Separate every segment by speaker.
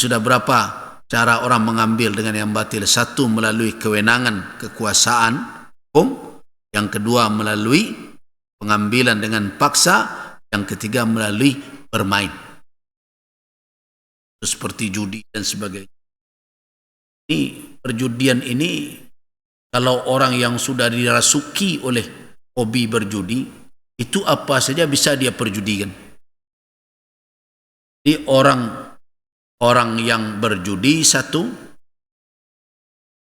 Speaker 1: Sudah berapa cara orang mengambil dengan yang batil? Satu, melalui kewenangan kekuasaan hukum. Yang kedua, melalui pengambilan dengan paksa. Yang ketiga, melalui bermain. Seperti judi dan sebagainya. Ini perjudian ini, kalau orang yang sudah dirasuki oleh hobi berjudi, itu apa saja bisa dia perjudikan. Jadi orang yang berjudi satu,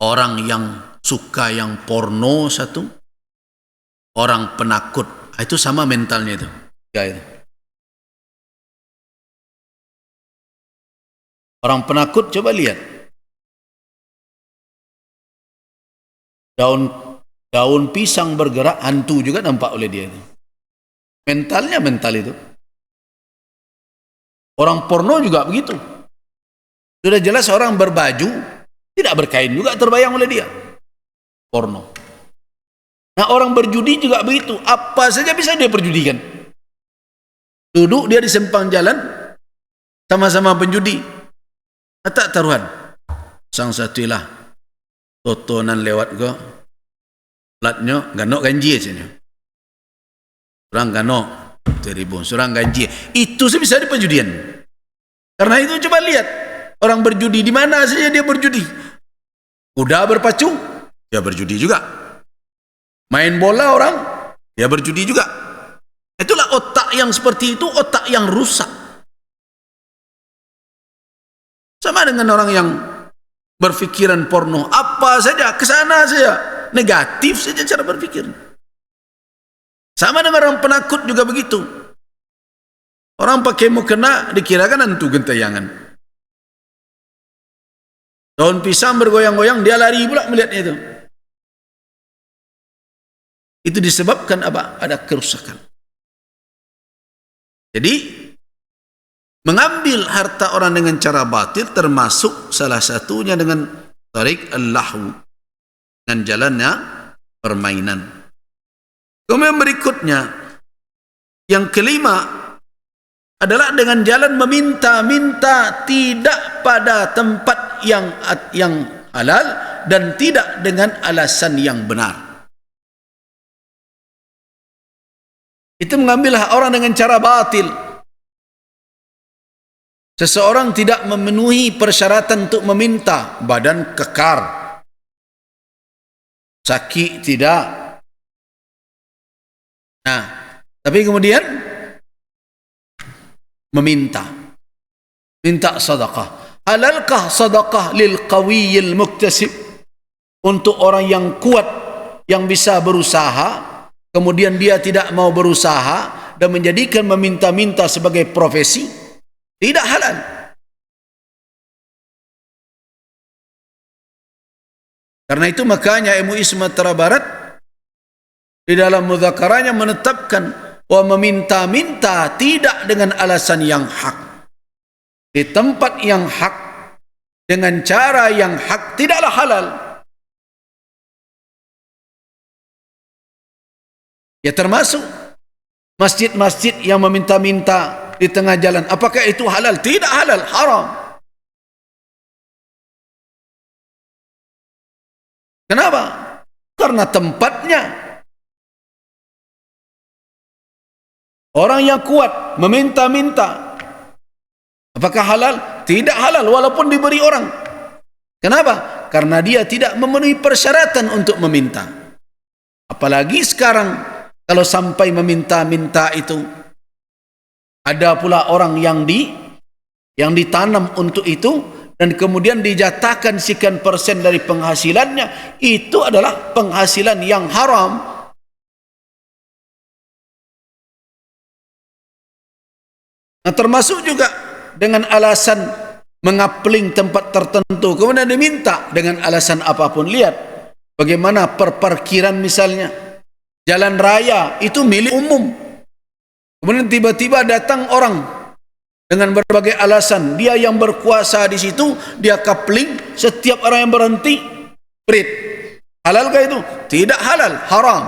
Speaker 1: orang yang suka yang porno satu, orang penakut, itu sama mentalnya itu. Ya, itu. Orang penakut, coba lihat. Daun pisang bergerak, hantu juga nampak oleh dia itu. Mentalnya mental itu. Orang porno juga begitu. Sudah jelas orang berbaju, tidak berkain juga terbayang oleh dia. Porno. Nah, orang berjudi juga begitu. Apa saja bisa dia perjudikan. Duduk dia di sempang jalan, sama-sama penjudi. Tak taruhan. Sang satulah totonan lewat ke platnya, ganok ganji aja. Orang ganok 1,000, seorang ganji. Itu sih bisa diperjudian. Karena itu coba lihat. Orang berjudi di mana saja dia berjudi. Kuda berpacu, dia berjudi juga. Main bola orang, dia berjudi juga. Itulah otak yang seperti itu, otak yang rusak. Sama dengan orang yang berfikiran porno, apa saja, kesana saja, negatif saja cara berpikir. Sama dengan orang penakut juga begitu. Orang pakai mukena dikirakan hantu gentayangan. Daun pisang bergoyang-goyang, dia lari pula melihatnya itu. Itu disebabkan apa? Ada kerusakan. Jadi, mengambil harta orang dengan cara batil termasuk salah satunya dengan tarik al-lahu, dengan jalannya permainan. Kemudian berikutnya, yang kelima adalah dengan jalan meminta-minta tidak pada tempat yang halal dan tidak dengan alasan yang benar. Itu mengambil hak orang dengan cara batil. Seseorang tidak memenuhi persyaratan untuk meminta, badan kekar, sakit tidak. Nah, tapi kemudian meminta sedekah. Halalkah sedekah lil qawiyil muktasib, untuk orang yang kuat yang bisa berusaha, kemudian dia tidak mau berusaha dan menjadikan meminta-minta sebagai profesi? Tidak halal. Karena itu makanya MUI Sumatera Barat di dalam mudzakaranya menetapkan bahwa meminta-minta tidak dengan alasan yang hak, di tempat yang hak, dengan cara yang hak, tidaklah halal. Ya, termasuk masjid-masjid yang meminta-minta di tengah jalan. Apakah itu halal? Tidak halal, haram. Kenapa? Karena tempatnya. Orang yang kuat meminta-minta, apakah halal? Tidak halal walaupun diberi orang. Kenapa? Karena dia tidak memenuhi persyaratan untuk meminta. Apalagi sekarang kalau sampai meminta-minta itu, ada pula orang yang ditanam untuk itu, dan kemudian dijatahkan sekian persen dari penghasilannya, itu adalah penghasilan yang haram. Nah, termasuk juga dengan alasan mengapling tempat tertentu, kemudian diminta dengan alasan apapun. Lihat bagaimana perparkiran misalnya, jalan raya itu milik umum, kemudian tiba-tiba datang orang dengan berbagai alasan, dia yang berkuasa di situ, dia kapling setiap orang yang berhenti, berit. Halalkah itu? Tidak halal, haram.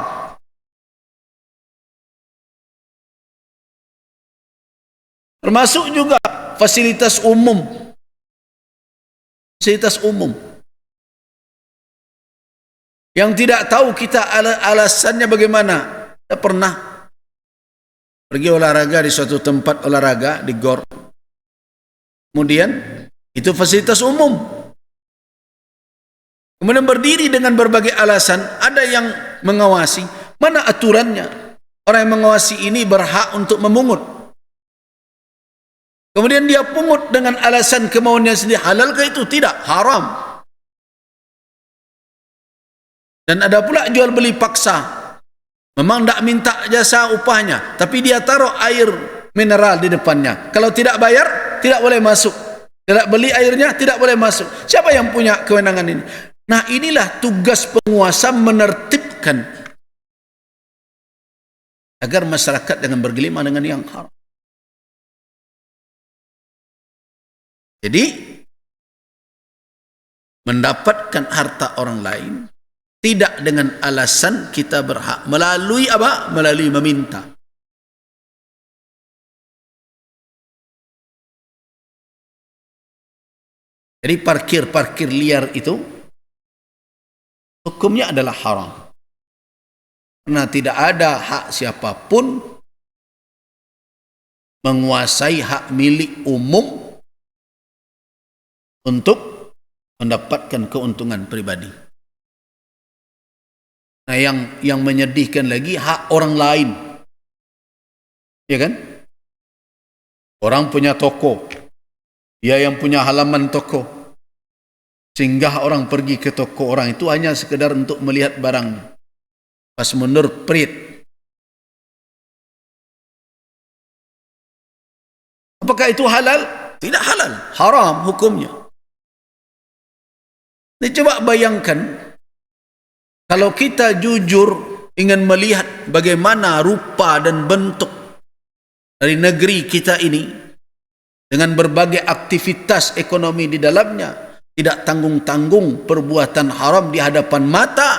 Speaker 1: Termasuk juga fasilitas umum fasilitas umum. Yang tidak tahu kita alasannya bagaimana. Kita pernah pergi olahraga di suatu tempat olahraga di GOR. Kemudian itu fasilitas umum. Kemudian berdiri dengan berbagai alasan. Ada yang mengawasi. Mana aturannya? Orang yang mengawasi ini berhak untuk memungut. Kemudian dia pungut dengan alasan kemauannya sendiri. Halalkah itu? Tidak, haram. Dan ada pula jual beli paksa. Memang tak minta jasa upahnya, tapi dia taruh air mineral di depannya. Kalau tidak bayar, tidak boleh masuk. Tidak beli airnya, tidak boleh masuk. Siapa yang punya kewenangan ini? Nah, inilah tugas penguasa, menertibkan agar masyarakat jangan bergelimang dengan yang haram. Jadi, mendapatkan harta orang lain tidak dengan alasan kita berhak. Melalui apa? Melalui meminta. Jadi parkir-parkir liar itu hukumnya adalah haram. Karena tidak ada hak siapapun menguasai hak milik umum untuk mendapatkan keuntungan pribadi. Nah, yang menyedihkan lagi hak orang lain, ya kan? Orang punya toko, dia yang punya halaman toko, sehingga orang pergi ke toko orang itu hanya sekedar untuk melihat barangnya. Pas mundur, perit. Apakah itu halal? Tidak halal, haram hukumnya. Ini coba bayangkan. Kalau kita jujur ingin melihat bagaimana rupa dan bentuk dari negeri kita ini dengan berbagai aktivitas ekonomi di dalamnya, tidak tanggung-tanggung perbuatan haram di hadapan mata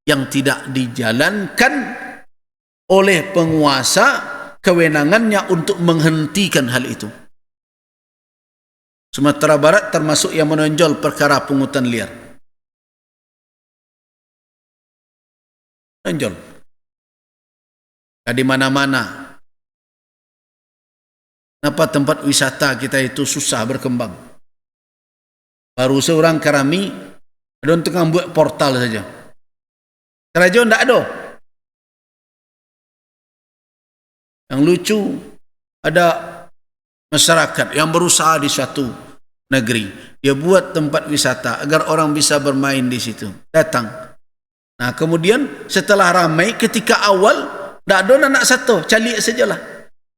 Speaker 1: yang tidak dijalankan oleh penguasa, kewenangannya untuk menghentikan hal itu. Sumatera Barat termasuk yang menonjol perkara pungutan liar. Menonjol. Di mana-mana. Kenapa tempat wisata kita itu susah berkembang? Baru seorang Karami ada untuk membuat portal saja. Kerajaan tidak ada. Yang lucu, ada masyarakat yang berusaha di suatu negeri. Dia buat tempat wisata agar orang bisa bermain di situ. Datang. Nah, kemudian setelah ramai, ketika awal tak ada anak satu, calik sajalah.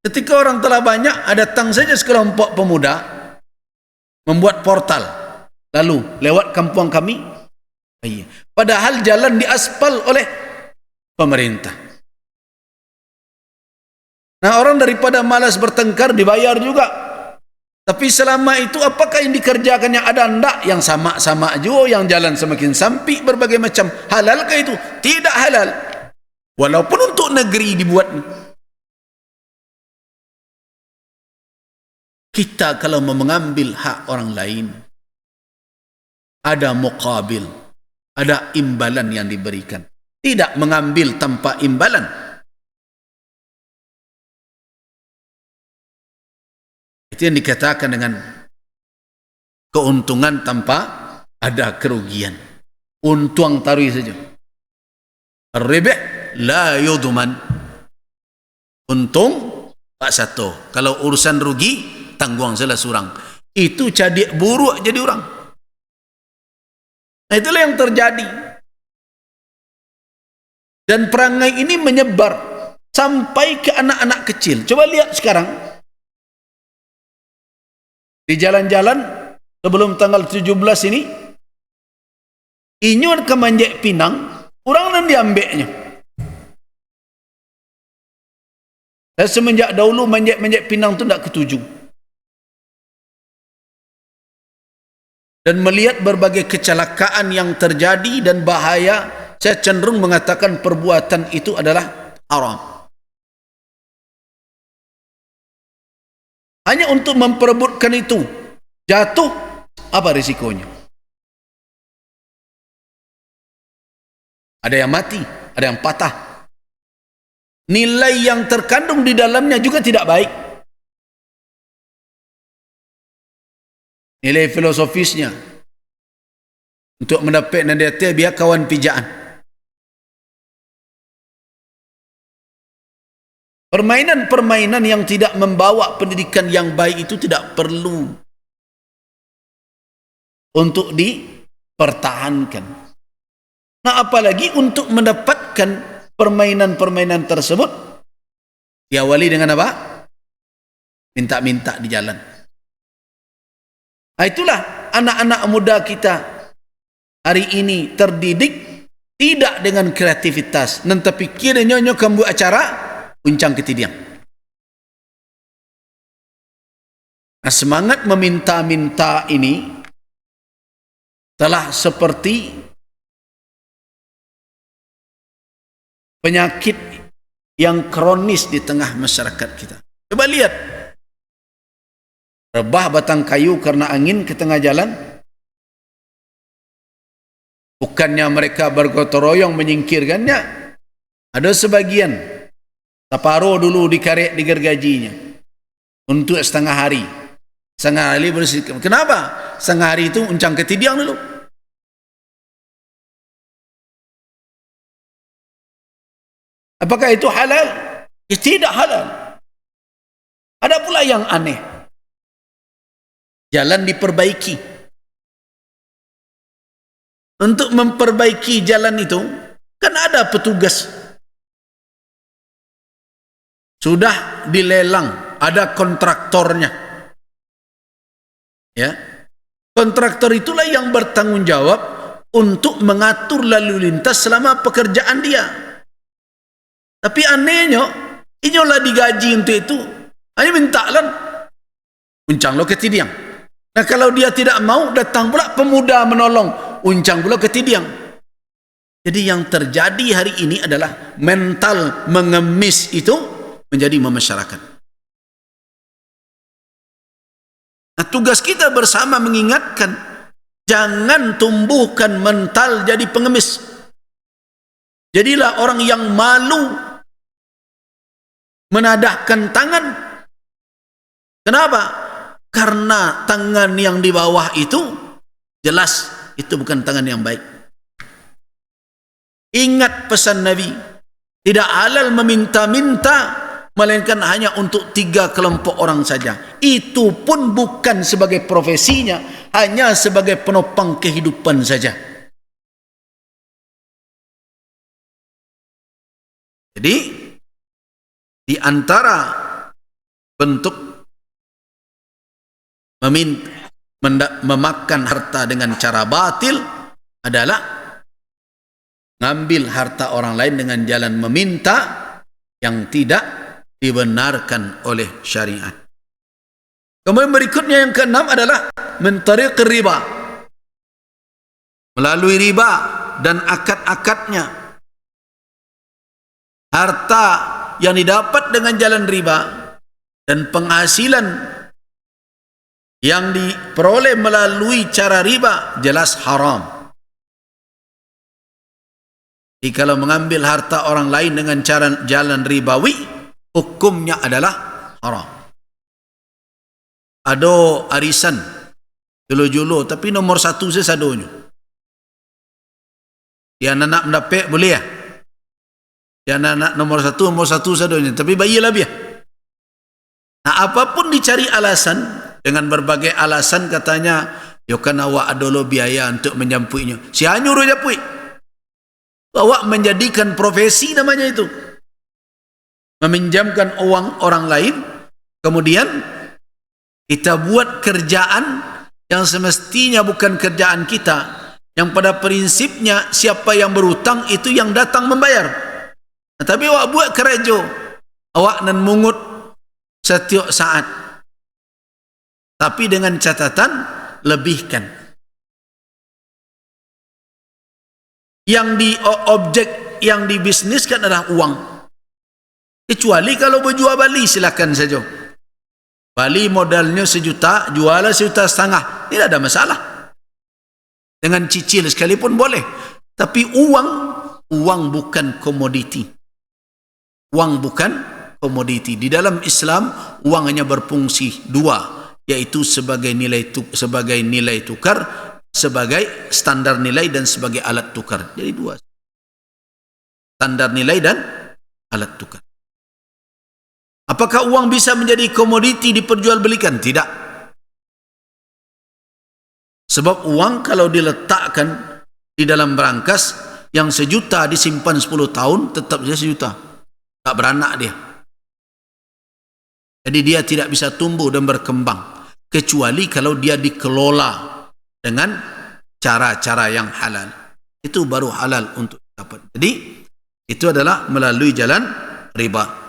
Speaker 1: Ketika orang telah banyak, datang saja sekelompok pemuda membuat portal. Lalu lewat kampung kami. Padahal jalan diaspal oleh pemerintah. Nah, orang daripada malas bertengkar dibayar juga. Tapi selama itu apakah yang dikerjakannya ada enggak? Yang sama-sama juga, yang jalan semakin sampik berbagai macam. Halalkah itu? Tidak halal. Walaupun untuk negeri dibuat. Kita kalau mengambil hak orang lain, ada muqabil, ada imbalan yang diberikan. Tidak mengambil tanpa imbalan. Itu yang dikatakan dengan keuntungan tanpa ada kerugian. Untung taruh saja. Ar-ribh la yudman. Untung tak satu. Kalau urusan rugi, tanggung salah seorang. Itu jadi buruk jadi orang. Nah, itulah yang terjadi. Dan perangai ini menyebar sampai ke anak-anak kecil. Coba lihat sekarang. Di jalan-jalan sebelum tanggal 17 ini, inyur ke Manjek Pinang, orang nan diambilnya. Dan semenjak dahulu Manjek Pinang itu tidak ketuju. Dan melihat berbagai kecelakaan yang terjadi dan bahaya, saya cenderung mengatakan perbuatan itu adalah haram. Hanya untuk memperebutkan itu, jatuh apa risikonya? Ada yang mati, ada yang patah. Nilai yang terkandung di dalamnya juga tidak baik. Nilai filosofisnya untuk mendapat nadati biar kawan pijaan. Permainan-permainan yang tidak membawa pendidikan yang baik itu tidak perlu untuk dipertahankan. Nah, apalagi untuk mendapatkan permainan-permainan tersebut diawali dengan apa? Minta-minta di jalan. Nah, itulah anak-anak muda kita hari ini terdidik tidak dengan kreativitas, tetapi kira nyonya kambu acara uncang ketidiang. Nah, semangat meminta-minta ini telah seperti penyakit yang kronis di tengah masyarakat kita. Coba lihat, rebah batang kayu karena angin ke tengah jalan. Bukannya mereka bergotong royong menyingkirkannya, ada sebagian separuh dulu dikaret di gergajinya untuk setengah hari. Setengah hari bersih. Kenapa? Setengah hari itu uncang ketidiang dulu. Apakah itu halal? Ya, tidak halal. Ada pula yang aneh. Jalan diperbaiki. Untuk memperbaiki jalan itu, kan ada petugas. Sudah dilelang, ada kontraktornya. Ya. Kontraktor itulah yang bertanggung jawab untuk mengatur lalu lintas selama pekerjaan dia. Tapi anehnya, inyolah digaji untuk itu, hanya minta lan uncang lo ketidiang. Nah, kalau dia tidak mau, datang pula pemuda menolong, uncang pula ketidiang. Jadi yang terjadi hari ini adalah mental mengemis itu menjadi memasyarakat. Nah, tugas kita bersama mengingatkan, jangan tumbuhkan mental jadi pengemis. Jadilah orang yang malu menadahkan tangan. Kenapa? Karena tangan yang di bawah itu jelas itu bukan tangan yang baik. Ingat pesan Nabi, tidak halal meminta-minta melainkan hanya untuk 3 kelompok orang saja. Itu pun bukan sebagai profesinya, hanya sebagai penopang kehidupan saja. Jadi di antara bentuk memakan harta dengan cara batil adalah ngambil harta orang lain dengan jalan meminta yang tidak dibenarkan oleh syariat. Kemudian berikutnya yang keenam adalah mentariq riba, melalui riba dan akad-akadnya. Harta yang didapat dengan jalan riba dan penghasilan yang diperoleh melalui cara riba jelas haram. Jadi kalau mengambil harta orang lain dengan cara jalan ribawi, hukumnya adalah haram. Ada arisan jolo-jolo tapi nomor 1 saya sadonya. Dia anak mendapat boleh ya? Dia anak nomor 1 sadonya, tapi bayilah biar. Nah, apapun dicari alasan, dengan berbagai alasan katanya, yo kan awak adolo biaya untuk menyampuinya. Si hanyur japui. Awak menjadikan profesi namanya itu. Meminjamkan uang orang lain, kemudian kita buat kerjaan yang semestinya bukan kerjaan kita, yang pada prinsipnya siapa yang berutang itu yang datang membayar. Nah, tapi awak buat kerejo, awak nan mungut setiap saat. Tapi dengan catatan lebihkan. Yang di objek yang dibisniskan adalah uang. Kecuali kalau berjual beli silakan saja. Bali modalnya 1 juta, juallah 1,5 juta, tidak ada masalah. Dengan cicil sekalipun boleh. Tapi uang bukan komoditi. Uang bukan komoditi. Di dalam Islam, uang hanya berfungsi 2, yaitu sebagai nilai tukar, sebagai standar nilai dan sebagai alat tukar. Jadi 2. Standar nilai dan alat tukar. Apakah uang bisa menjadi komoditi diperjualbelikan? Tidak. Sebab uang kalau diletakkan di dalam berangkas yang 1 juta disimpan 10 tahun tetap saja 1 juta. Tak beranak dia. Jadi dia tidak bisa tumbuh dan berkembang kecuali kalau dia dikelola dengan cara-cara yang halal. Itu baru halal untuk dapat. Jadi itu adalah melalui jalan riba.